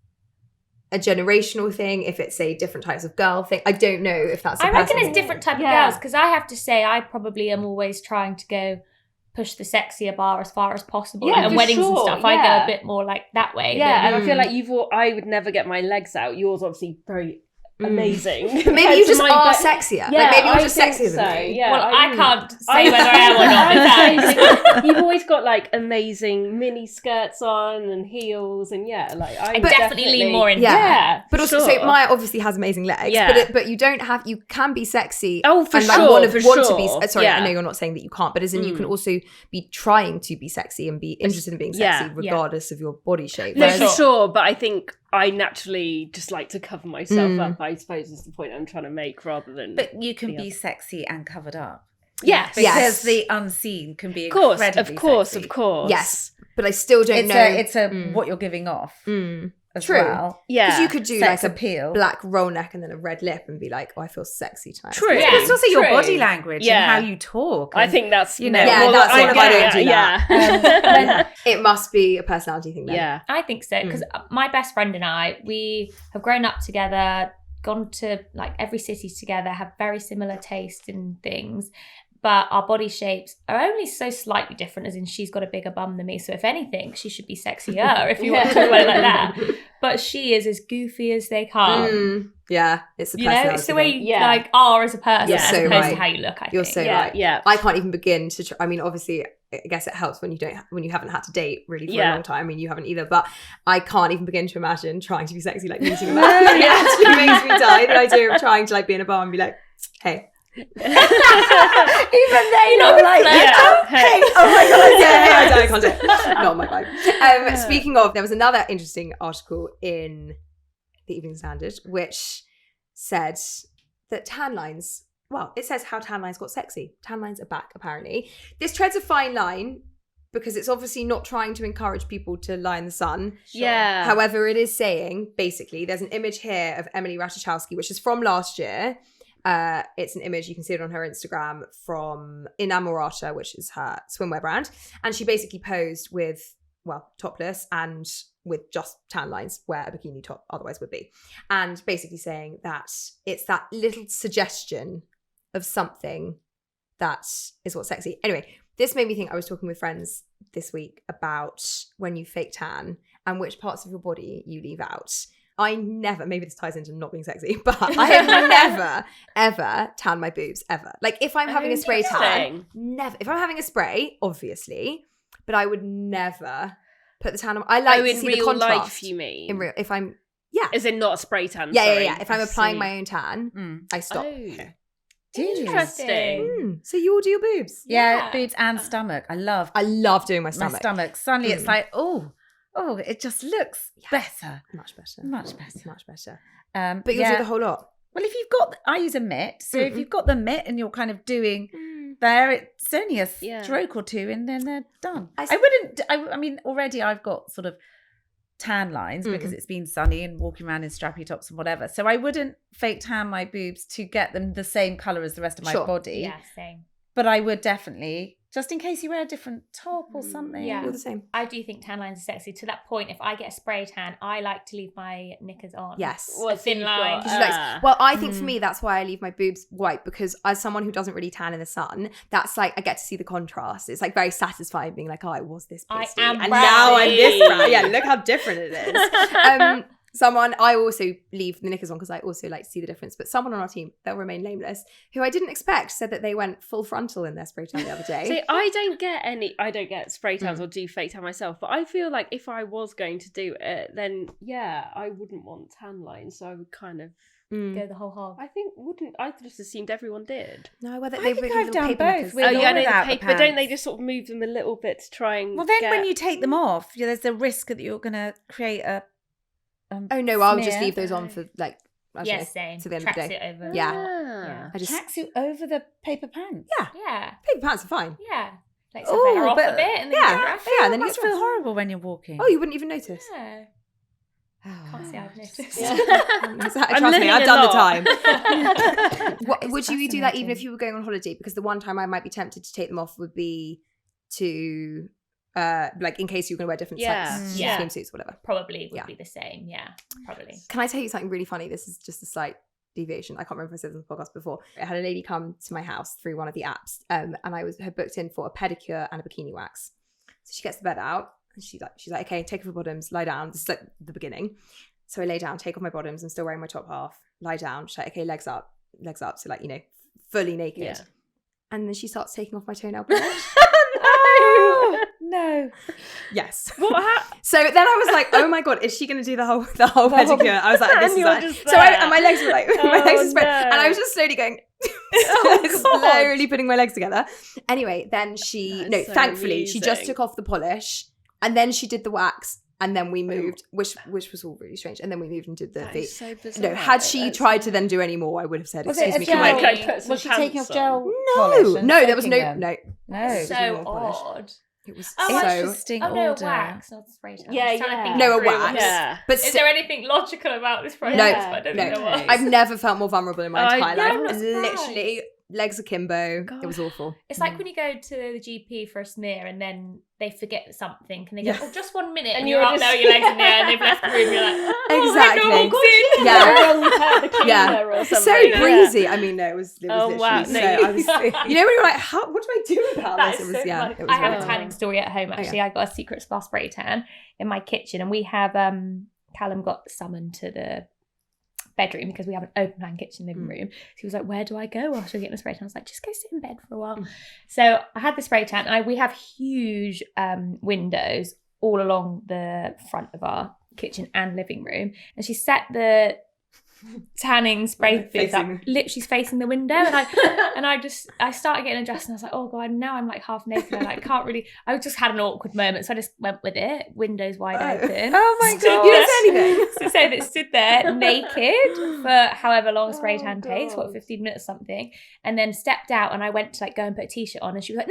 a generational thing, if it's a different types of girl thing. I don't know if that's a I reckon personal it's different type Yeah. of girls, because I have to say I probably am always trying to go push the sexier bar as far as possible. Yeah, and for weddings and sure, stuff, I yeah. go a bit more like that way. Yeah, than- and I feel like I would never get my legs out. Yours obviously very amazing. Maybe you just Mine, are but- sexier. Yeah, like maybe you're I just think sexier so. than me. Yeah, well, I I can't say whether I am or not. I Is would that- say you've always got like amazing mini skirts on and heels, and like I I would definitely lean more into Yeah. that. But also, sure. so Maya obviously has amazing legs, Yeah. but you don't have, you can be sexy. Oh, for and like sure, want for to be. sure. Sorry, Yeah. I know you're not saying that you can't, but as in you can also be trying to be sexy and be interested in being sexy, Yeah. regardless of your body shape. No, Whereas- for sure, but I think I naturally just like to cover myself Mm. up, I suppose is the point I'm trying to make, rather than... But you can Yeah. be sexy and covered up. yes, Because Yes. the unseen can be of course, incredibly of course, sexy. of course. Yes, but I still don't It's know. a Mm. what you're giving off as True. well. Yeah. Because you could do Sex like a appeal. black roll neck and then a red lip and be like, oh, I feel sexy tonight. True. But Yeah. it's also your True. body language Yeah. and how you talk. I and- think that's, you know, Yeah, well, that's what if I don't do yeah. It must be a personality thing then. Yeah. I think so, because my best friend and I, we have grown up together, gone to like every city together, have very similar taste in things, but our body shapes are only so slightly different, as in she's got a bigger bum than me, so if anything she should be sexier if you want to talk about it like that, but she is as goofy as they come. Yeah, it's a You personality know, it's the way thing. you Yeah. like are as a person, You're as so opposed right. to how you look. I You're think. so Yeah, right. yeah. I can't even begin to. I mean, obviously, I guess it helps when you haven't had to date really for a Yeah. long time. I mean, you haven't either. But I can't even begin to imagine trying to be sexy, like meeting a man. Like, it actually makes me die. The idea of trying to like be in a bar and be like, hey. Even they not like, Yeah. hey, oh my god, yeah, I can't do it. Not my vibe. Speaking of, there was another interesting article in the Evening Standard which said that tan lines, well, it says how tan lines got sexy. Tan lines are back, apparently. This treads a fine line because it's obviously not trying to encourage people to lie in the sun. Yeah. However, it is saying, basically, there's an image here of Emily Ratajkowski, which is from last year. It's an image, you can see it on her Instagram, from Inamorata, which is her swimwear brand. And she basically posed with, well, topless and with just tan lines where a bikini top otherwise would be. And basically saying that it's that little suggestion of something that is what's sexy. Anyway, this made me think, I was talking with friends this week about when you fake tan and which parts of your body you leave out. I never, maybe this ties into not being sexy, but I have never, ever tan my boobs, ever. Like if I'm having a spray tan, Interesting. never. If I'm having a spray, obviously, but I would never put the tan on. I like to in see real the contrast. life, you mean? In real, if I'm, yeah. Is it not a spray tan? Yeah, sorry. yeah. If I'm I applying see. my own tan, I stop. Oh. Do you? Interesting. So you all do your boobs? Yeah, Yeah. boobs and stomach. I love I love doing my my stomach. stomach. Suddenly it's like, oh, it just looks better. Much better. Much better. Much better. But But you'll do the whole lot. Well, if you've got, I use a mitt. So if you've got the mitt and you're kind of doing there, it's only a stroke or two and then they're done. I mean, already I've got sort of tan lines because it's been sunny and walking around in strappy tops and whatever. So I wouldn't fake tan my boobs to get them the same colour as the rest of my body. Yeah, same. But I would definitely, just in case you wear a different top or something. Yeah. You're the same. I do think tan lines are sexy. To that point, if I get a spray tan, I like to leave my knickers on. Yes. A thin line. Because she likes, well, I think for me, that's why I leave my boobs white, because as someone who doesn't really tan in the sun, that's like, I get to see the contrast. It's like very satisfying being like, oh, I was this I pasty, am and brown. now I'm this brown. Yeah, look how different it is. I also leave the knickers on because I also like to see the difference. But someone on our team, they'll remain nameless, who I didn't expect, said that they went full frontal in their spray tan the other day. See, I don't get spray tans or do fake tan myself, but I feel like if I was going to do it, then yeah, I wouldn't want tan lines, so I would kind of Go the whole hog. I just assumed everyone did. No, whether I they think really I've little done paper both knickers. with Oh yeah, I know without the the paper, but don't they pants. just sort of move them a little bit to try and Well, then get... when you take them off, there's the risk that you're going to create a Oh no, I'll just smear. leave those on for like, I don't know, Yes, same. to the end of the Tracks day. it over. Yeah. Ah. I just tracksuit over the paper pants. Yeah, Yeah. paper pants are fine. Yeah. Like Oh, something off but- a bit and then yeah. you get dressed. Yeah, then you must get feel dressed. horrible when you're walking. Oh, you wouldn't even notice. Yeah. Can't say I've noticed. Trust me, I've done the time. Would you do that fascinating. even if you were going on holiday? Because the one time I might be tempted to take them off would be to like in case you're going to wear different swimsuits or whatever. Probably would be the same. Yeah, probably. Can I tell you something really funny? This is just a slight deviation. I can't remember if I said this on the podcast before. I had a lady come to my house through one of the apps, and I had booked in for a pedicure and a bikini wax. So she gets the bed out, and she's like, okay, take off your bottoms, lie down. This is like the beginning. So I lay down, take off my bottoms. I'm still wearing my top half. Lie down. She's like, okay, legs up. So like, fully naked. Yeah. And then she starts taking off my toenail polish. No. Yes. What happened? So then I was like, oh my God, is she going to do the whole pedicure? I was like, this And is you're that. just So there. and my legs were like, my legs were spread. no. And I was just slowly going, God. slowly putting my legs together. Anyway, then That's so thankfully, she just amusing. took off the polish and then she did the wax. And then we moved, which was all really strange. And then we moved and did the That feet. is so bizarre. Had she tried to then do any more, I would have said, Was it excuse a me, gel? can I Can I put some Was she taking off pants gel on? polish? and No, there was soaking no, them? no. No. So polish. odd. It was Oh, so... Interesting Oh no, order. wax, not spray tan. Yeah, I was trying to yeah. think No, a through wax. Yeah. But Is there anything logical about this process? No, I don't know why. I've never felt more vulnerable in my I entire know, life. I'm not surprised. Literally, legs akimbo. God. It was awful. It's like when you go to the GP for a smear and then they forget something and they go, oh, just 1 minute. And you're up there, your legs in there and they've left the room. You're like, Exactly. no one walks in. Yeah. Wrong part of the cleaner Yeah. or So something. Yeah. breezy. I mean, no, it was Oh, literally wow. so. No, I was, when you're like, what do I do about That this? is It was, so funny. it was I have really a tanning story at home, actually. I got a secret spa spray tan in my kitchen and we have, Callum got summoned to the bedroom because we have an open plan kitchen living room. So he was like, where do I go after getting a spray tan? I was like, just go sit in bed for a while. So I had the spray tan and we have huge windows all along the front of our kitchen and living room. And she set the tanning spray booth up, literally facing the window, and I started getting undressed and I was like, oh God, now I'm like half naked. I just had an awkward moment, so I just went with it, windows wide open. Oh my Stood God. You there- didn't say anything. So that stood there naked for however long a spray tan takes, God. 15 minutes or something, and then stepped out and I went to like go and put a t-shirt on and she was like,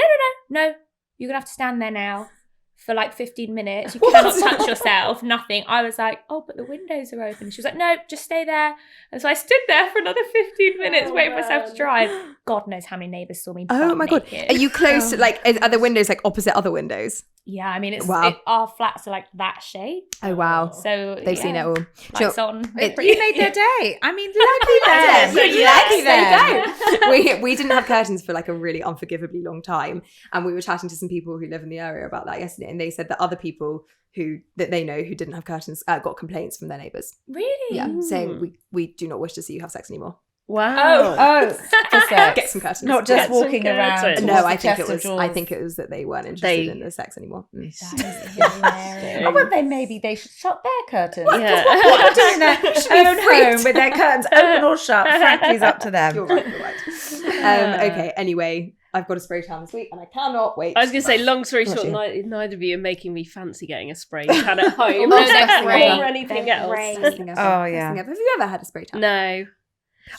no, you're gonna have to stand there now for like 15 minutes. You cannot touch yourself, nothing. I was like, oh, but the windows are open. She was like, no, just stay there. And so I stood there for another 15 minutes waiting for myself to dry. God knows how many neighbours saw me. Oh butt my God. naked. Are you close to, like, are the windows like opposite other windows? Yeah, I mean, it's Wow. our flats are like that shape. Oh, wow. So They've seen it all. Lights on. You made their day. I mean, lucky them. Lucky them. We didn't have curtains for like a really unforgivably long time, and we were chatting to some people who live in the area about that yesterday, and they said that other people that they know who didn't have curtains got complaints from their neighbours. Really? Yeah, saying we do not wish to see you have sex anymore. Wow. Oh, for sex. Get some curtains. Not Get just some walking around. curtains. towards No, the I think chest it of was. drawers. I think it was that they weren't interested in the sex anymore. That is Oh, hilarious. well, maybe they should shut their curtains. Yeah. What they're doing their own home with their curtains open or shut, frankly, is up to them. You're right. Okay. Anyway, I've got a spray tan this week, and I cannot wait. I was going to say, long story Got short, you. neither of you are making me fancy getting a spray tan at home. No, they're great. Or anything They're else. great. Oh, yeah. Have you ever had a spray tan? No.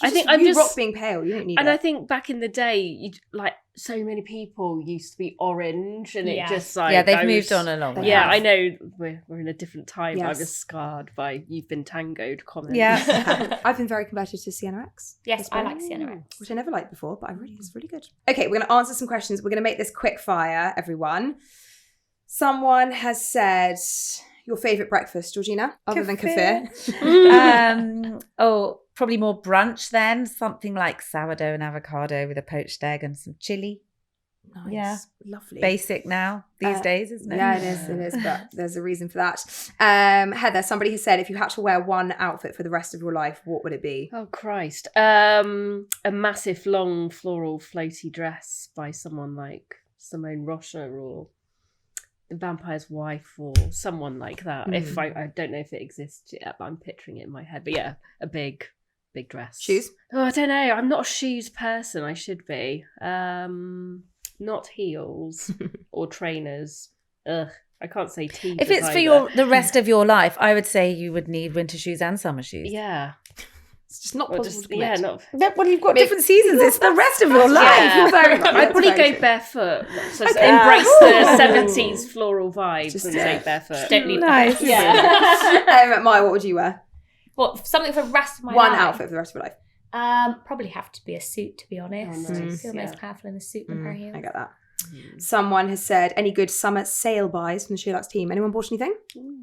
I think you I'm rock just... being pale. You don't need And it. I think back in the day, like so many people used to be orange, and Yeah. it just like Yeah, they've I moved was- on a long way. Yeah, I know we're in a different time. I Yes. was scarred by "you've been tangoed" comments. Yeah. I've been very converted to Sienna X. Yes, I like Sienna X. Which I never liked before, but it's really good. Okay, we're going to answer some questions. We're going to make this quick fire, everyone. Someone has said your favourite breakfast, Georgina, other than kefir. Probably more brunch then. Something like sourdough and avocado with a poached egg and some chili. Nice. Yeah. Lovely. Basic now these days, isn't it? Yeah, it is, but there's a reason for that. Heather, somebody has said if you had to wear one outfit for the rest of your life, what would it be? Oh Christ! A massive long floral floaty dress by someone like Simone Rocha or The Vampire's Wife or someone like that. If I don't know if it exists yet, but I'm picturing it in my head. But yeah, a big dress. Shoes? Oh, I don't know. I'm not a shoes person. I should be. Not heels or trainers. Ugh. I can't say teeth. If it's for the rest of your life, I would say you would need winter shoes and summer shoes. Yeah. It's just not Or possible just, to commit. Well, you've got different seasons. It's the rest of your life. Yeah. Very much. I'd probably Very go true. barefoot. So Okay. embrace the Ooh. 70s floral vibes Just, and yeah. say barefoot. Don't need Nice. Yeah. Maya, what would you wear? What, something for the rest of my One life? outfit for the rest of your life. Probably have to be a suit, to be honest. Oh, I nice. feel most powerful in a suit than a pair of heels. I get that. Someone has said, any good summer sale buys from the Sheerluxe team? Anyone bought anything?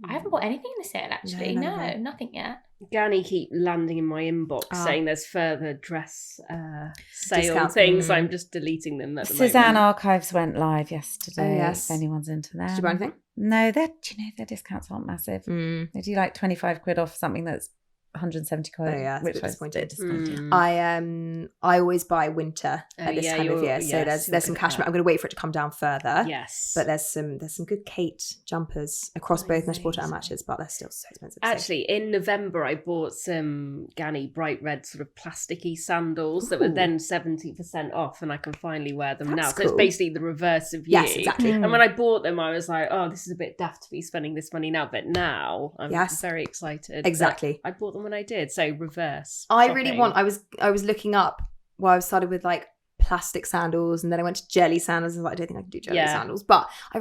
I haven't bought anything in the sale, actually. No, No, nothing yet. Gani keep landing in my inbox saying there's further dress sale Discounts. things. I'm just deleting them at the Suzanne moment. Archives went live yesterday. Oh, yes. If anyone's into that. Did you buy anything? No, do you know their discounts aren't massive. They do like 25 quid off something that's 170 quid. Oh, yeah, it's a which bit I was a bit disappointed. disappointed. I always buy winter Oh, at this yeah, time of you're- year. So yes, there's some you're good at cashmere. that. I'm going to wait for it to come down further. Yes. But there's some good Kate jumpers across both Metropolitan and matches, but they're still so expensive. So- Actually, in November, I bought some Gani bright red sort of plasticky sandals that were Ooh. then 70% off, and I can finally wear them now. That's So it's cool. basically the reverse of you. Yes, exactly. And when I bought them, I was like, oh, this is a bit daft to be spending this money now. But now I'm Yes. very excited. Exactly. I bought them when I did. So reverse. I really shopping. want. I was looking up. Well, I started with like plastic sandals, and then I went to jelly sandals. And I was like, I don't think I can do jelly Yeah. sandals, but I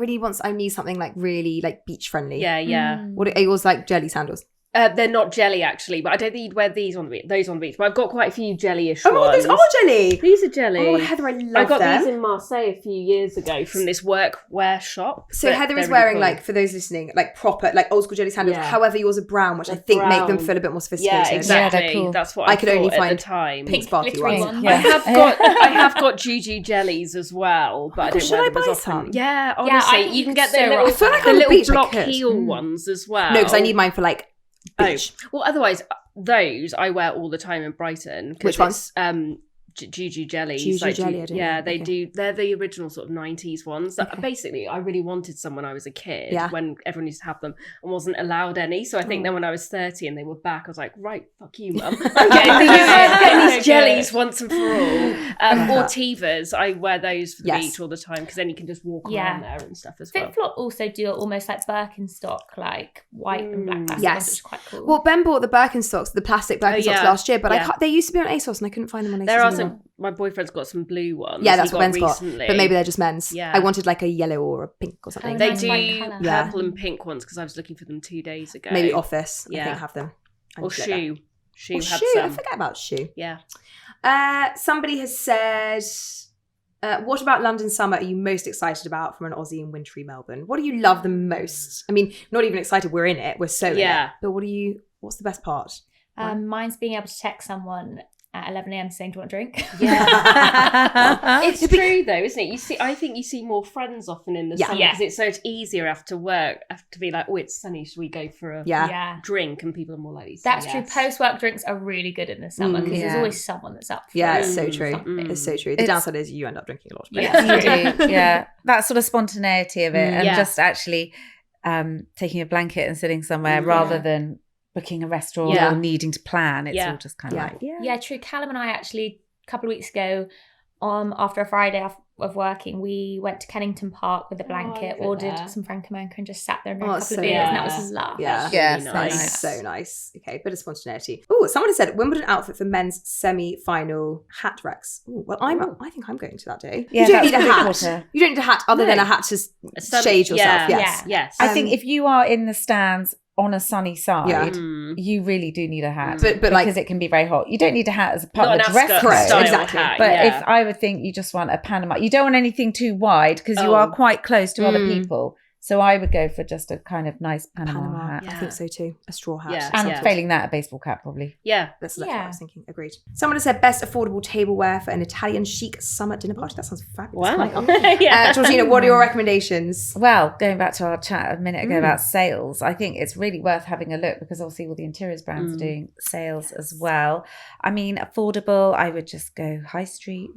need something like really like beach friendly. Yeah, yeah. What are yours like? Jelly sandals? They're not jelly actually, but I don't think you'd wear these on the beach. Those on the beach, but I've got quite a few jelly-ish Oh my god, ones. those are jelly. These are jelly. Oh my god, Heather, I love I got them. these in Marseille a few years ago from this workwear shop. So But Heather is they're wearing, really cool. like, for those listening, like proper, like old school jelly sandals. Yeah. However, yours are brown, which I They're think make them brown. feel a bit more sophisticated. Yeah, exactly. they're cool. That's what I I could only thought at find the time. pink sparkly glittery ones. ones. Yeah. I have got Juju jellies as well, but I don't should wear I them as buy often. some? Yeah, I honestly, think you can you get could the so little, rock I feel like the on the little beach I block could. heel ones as well. No, because I need mine for like beach. Oh, well, otherwise those I wear all the time in Brighton. 'Cause Which ones? it's, Juju jellies. Juju like, jelly, I don't yeah, know. they Okay. do. They're the original sort of 90s ones. That Okay. basically, I really wanted some when I was a kid, Yeah. when everyone used to have them and wasn't allowed any. So I think then when I was 30 and they were back, I was like, right, fuck you, mum. I'm getting these jellies once and for all. Or Tivas. I wear those for the Yes. beach all the time because then you can just walk Yeah. around there and stuff as well. FitFlop also do almost like Birkenstock, like white and black plastic Yes. ones, which is quite cool. Well, Ben bought the Birkenstocks, the plastic Birkenstocks yeah. last year, but Yeah. they used to be on ASOS and I couldn't find them on ASOS There are anymore. some. My boyfriend's got some blue ones. Yeah, that's he what Ben's recently. got. But maybe they're just men's. Yeah. I wanted like a yellow or a pink or something. Oh, They nice do bright colour. Yeah. purple and pink ones because I was looking for them 2 days ago. Maybe Office, I Yeah. think, have them. I Or need to get shoe. Shoe that. Or had shoe. I some. forget about shoe. Yeah. Somebody has said, what about London summer are you most excited about from an Aussie in wintry Melbourne? What do you love the most? I mean, not even excited, we're in it. We're so in Yeah. it. But what's the best part? Mine's being able to text someone at 11 a.m. saying, do you want a drink? Yeah. It's true though, isn't it? I think you see more friends often in the Yeah. summer Yeah. because it's so much easier after work to be like, oh, it's sunny, should we go for a Yeah. drink? And people are more likely to say That's yes. true. Post-work drinks are really good in the summer because there's Yeah. always someone that's up for Yeah, it. it's so true. something. It's so true. The downside is you end up drinking a lot. But Yeah. You do, yeah. That sort of spontaneity of it, and Yeah. just actually taking a blanket and sitting somewhere rather than booking a restaurant Yeah. or needing to plan. It's Yeah. all just kind of Yeah. like, Yeah, true. Callum and I actually, a couple of weeks ago, after a Friday of working, we went to Kennington Park with a blanket, look at ordered that. some Franco Manca and just sat there and drank Oh, a it's couple so of beers, and that nice. was lush. Yeah. Yeah, Really so nice. nice. So nice. Okay, bit of spontaneity. Oh, someone has said Wimbledon outfit for men's semi-final hat Rex. Ooh, well, I think I'm going to that day. Yeah, you don't that's need a pretty hat. quarter. You don't need a hat other than a hat to shade yourself. Yes. Yes. I think if you are in the stands on a sunny side, Yeah. you really do need a hat. But because like- it can be very hot. You don't need a hat as a part Not of an the dress Ascot code. style Exactly. hat, But yeah. if I would think you just want a Panama, you don't want anything too wide because you are quite close to other people. So I would go for just a kind of nice Panama hat. I think so too. A straw hat. Yeah. And Yeah. failing that, a baseball cap probably. Yeah. That's exactly what I Yeah. was thinking. Agreed. Someone has said best affordable tableware for an Italian chic summer dinner party. That sounds fabulous. Wow. Can I- Yeah. Georgina, what are your recommendations? Well, going back to our chat a minute ago about sales, I think it's really worth having a look because obviously all the interiors brands are doing sales as well. I mean, affordable, I would just go high street.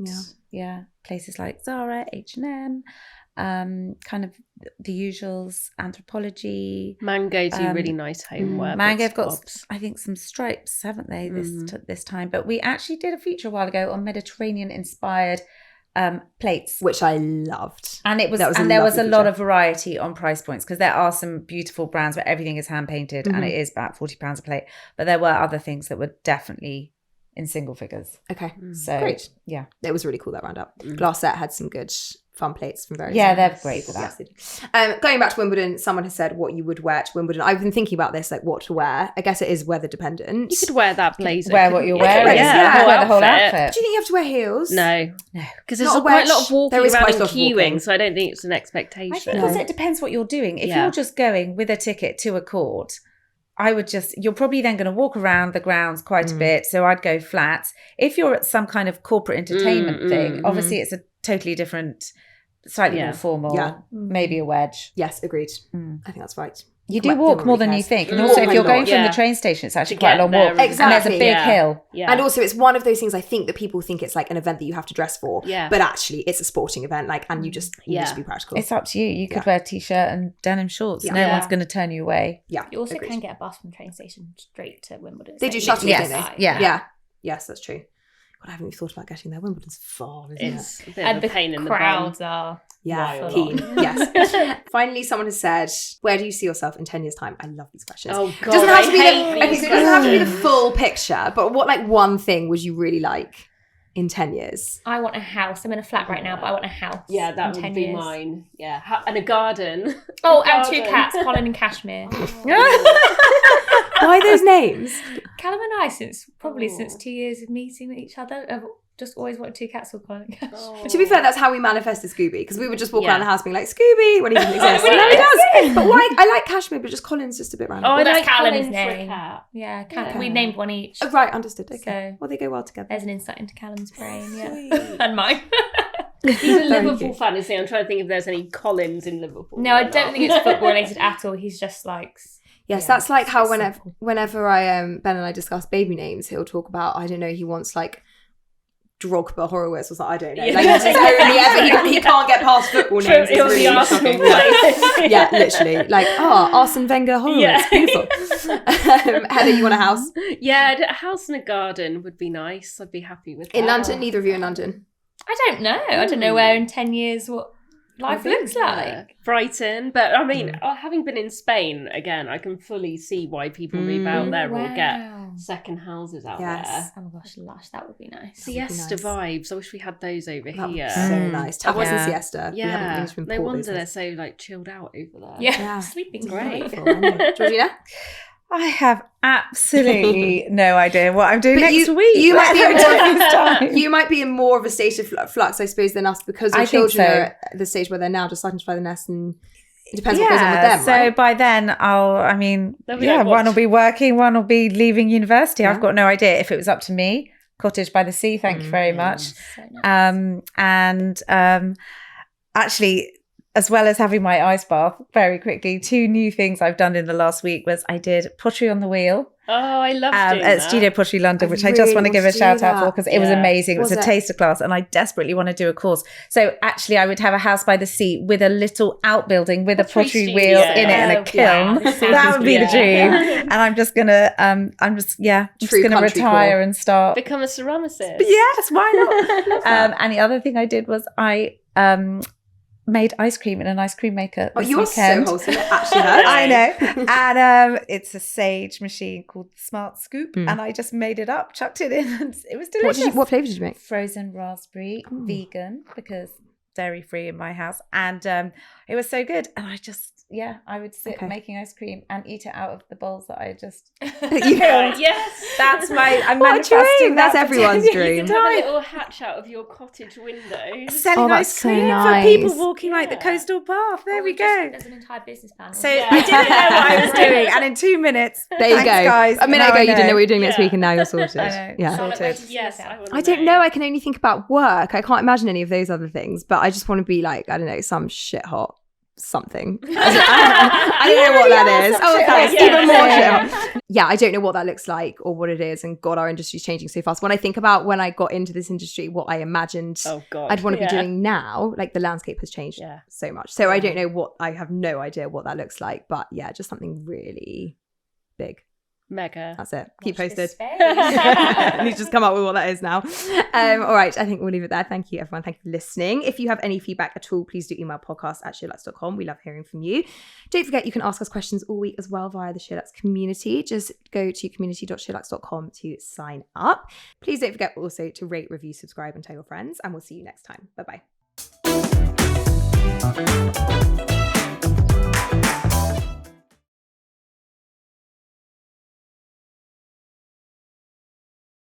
Yeah. Places like Zara, H&M, kind of the usuals, Anthropology. Mango do really nice homeware. Mango bits have got, and bobs. I think, some stripes, haven't they, this time? But we actually did a feature a while ago on Mediterranean-inspired plates. Which I loved. And it was, That was a and there was a lovely lot feature. of variety on price points because there are some beautiful brands where everything is hand painted and it is about £40 a plate. But there were other things that were definitely in single figures. Okay. So Great. yeah. It was really cool, that roundup. Glasset had some good fun plates from various. Yeah, they're great for Yes, that. they do. Going back to Wimbledon, someone has said what you would wear to Wimbledon. I've been thinking about this, like what to wear. I guess it is weather dependent. You could wear that blazer. Wear what you're couldn't you? wearing. Yeah. Wear the whole outfit. Do you think you have to wear heels? No, because there's Not a quite a lot wedge. of walking There is around quite and a lot of walking. queuing, so I don't think it's an I expectation. think also it depends what you're doing. If Yeah. you're just going with a ticket to a court, you're probably then going to walk around the grounds quite a bit. So I'd go flats. If you're at some kind of corporate entertainment thing, obviously it's a totally different, slightly more formal, Yeah. maybe a wedge. Yes, agreed. I think that's right. You do Well, walk no more one than really you cares. think. And You also walk if you're a going lot, from yeah. the train station, it's actually To quite a get long there, walk. And there's a exactly. big Yeah. hill. Yeah. And also, it's one of those things I think that people think it's like an event that you have to dress for. Yeah. But actually, it's a sporting event, like, and you need Yeah. to be practical. It's up to you. You could Yeah. wear a t-shirt and denim shorts. No Yeah. one's going to turn you away. Yeah. You also agreed. can get a bus from the train station straight to Wimbledon. They It's do like shuttles, literally don't Yes. they? Yeah. Yeah. Yes, that's true. God, I haven't even thought about getting there. Wimbledon's far, isn't it? It's a bit And of a the pain in the crowds bum. are Yeah, Wild. keen. Yes. Finally, someone has said, "Where do you see yourself in 10 years' time?" I love these questions. Oh It god, doesn't have to be I hate okay, these so it doesn't have to be the questions. full picture, but what like one thing would you really like in 10 years? I want a house. I'm in a flat right now, but I want a house. Yeah, that in would 10 be years. mine. Yeah, and a garden. Oh, A and two garden. cats, Colin and Kashmir. Why those names? Callum and I, since 2 years of meeting with each other, have just always wanted two cats called Colin and Kashmir. Oh. To be fair, that's how we manifested Scooby, because we would just walk Yeah. around the house being like, Scooby, when he didn't exist. really? No, he does. But why? I like Kashmir, but just Colin's just a bit random. Oh, I Well, that's like Callum's Colin for a name. cat. Yeah, Yeah. we named one each. Oh, right, understood. Okay. So- Well, they go well together. There's an insight into Callum's brain, yeah. Sweet. And mine. He's a Very Liverpool good. fan, you see. I'm trying to think if there's any Collins in Liverpool. No, I or don't not. think it's football related at all. He's just like... Yes, Yeah, that's like how it's simple. whenever Ben and I discuss baby names, he'll talk about, I don't know, he wants like Drogba Horowitz or something. I don't know. Yeah. Like he's just only ever he can't get past football names. It's It'll be really Arsenal shocking. players. Yeah, literally. Like, Arsene Wenger Horowitz. Yeah. Beautiful. Heather, you want a house? Yeah, a house and a garden would be nice. I'd be happy with that. In London? Neither of you in London? I don't know. I don't know where in 10 years what life looks like. Brighton, but I mean, having been in Spain again, I can fully see why people move out there or get second houses out Yes. there. Oh my gosh, lush. That would be nice. Siesta nice. vibes. I wish we had those over That would here. be so nice. Tavos and Yeah. siesta. We haven't Yeah, been to no import wonder those they're ones. so like chilled out over there. Yeah, Yeah. sleeping's Great. great. Wonderful, I know. Georgina? I have absolutely no idea what I'm doing But next you- week. you might be Let able me to- take this time. You might be in more of a state of flux, I suppose, than us, because your I think children so. are at the stage where they're now just starting to fly the nest, and it depends what goes on with them, so right? by then They'll be like, one what? will be working, one will be leaving university. Yeah. I've got no idea. If it was up to me, cottage by the sea, thank you very much. So nice. Actually, as well as having my ice bath, very quickly, 2 new things I've done in the last week was I did pottery on the wheel Oh, I love doing at that. Studio Pottery London, I which I just really want to give a want to do shout out that. for because it was Yeah. amazing. It was Was a it? taster class and I desperately want to do a course. So actually I would have a house by the sea with a little outbuilding with a Pottery pottery studio. wheel in it and a Oh, kiln. yeah. That would be the Yeah. dream. And I'm just gonna True gonna country retire core. and start. Become a ceramicist. Yes, why not? And the other thing I did was I made ice cream in an ice cream maker Oh, this you are so weekend. wholesome. It actually hurts. I know. And it's a Sage machine called the Smart Scoop. And I just made it up, chucked it in, and it was delicious. What flavour did you make? Frozen raspberry, vegan, because dairy free in my house. And it was so good. And I would sit Okay. making ice cream and eat it out of the bowls that I just Yes. That's I'm What a manifesting dream. That's that for everyone's 10 dream. years' Have a time. little hatch out of your cottage window. Selling Oh, that's ice so cream nice. for people walking like the Yeah. coastal path. There we go. There's an entire business plan. So Yeah. I didn't know what I was doing, and in 2 minutes, There you thanks, go. guys. A minute Now ago, I you didn't know what you were doing next Yeah. week, and now you're sorted. I know. Yeah. Charlotte, where Sorted. do you see Yes, yourself? I want I don't know. I can only think about work. I can't imagine any of those other things, but I just want to be like, I don't know, some shit hot something. I don't know what that is. Oh, thanks. hot. Even more Yeah. shit hot. Yeah, I don't know what that looks like or what it is. And God, our industry's changing so fast. When I think about when I got into this industry, what I imagined Oh God. I'd want to be Yeah. doing now, like the landscape has changed Yeah. so much. So I don't know I have no idea what that looks like, but yeah, just something really big. Mega. That's it. Keep Watch posted. this space. And he's just come up with what that is now. All right, I think we'll leave it there. Thank you, everyone. Thank you for listening. If you have any feedback at all, please do email podcast@sheerluxe.com. We love hearing from you. Don't forget, you can ask us questions all week as well via the Sheerluxe community. Just go to community.sheerluxe.com to sign up. Please don't forget also to rate, review, subscribe, and tell your friends. And we'll see you next time. Bye-bye.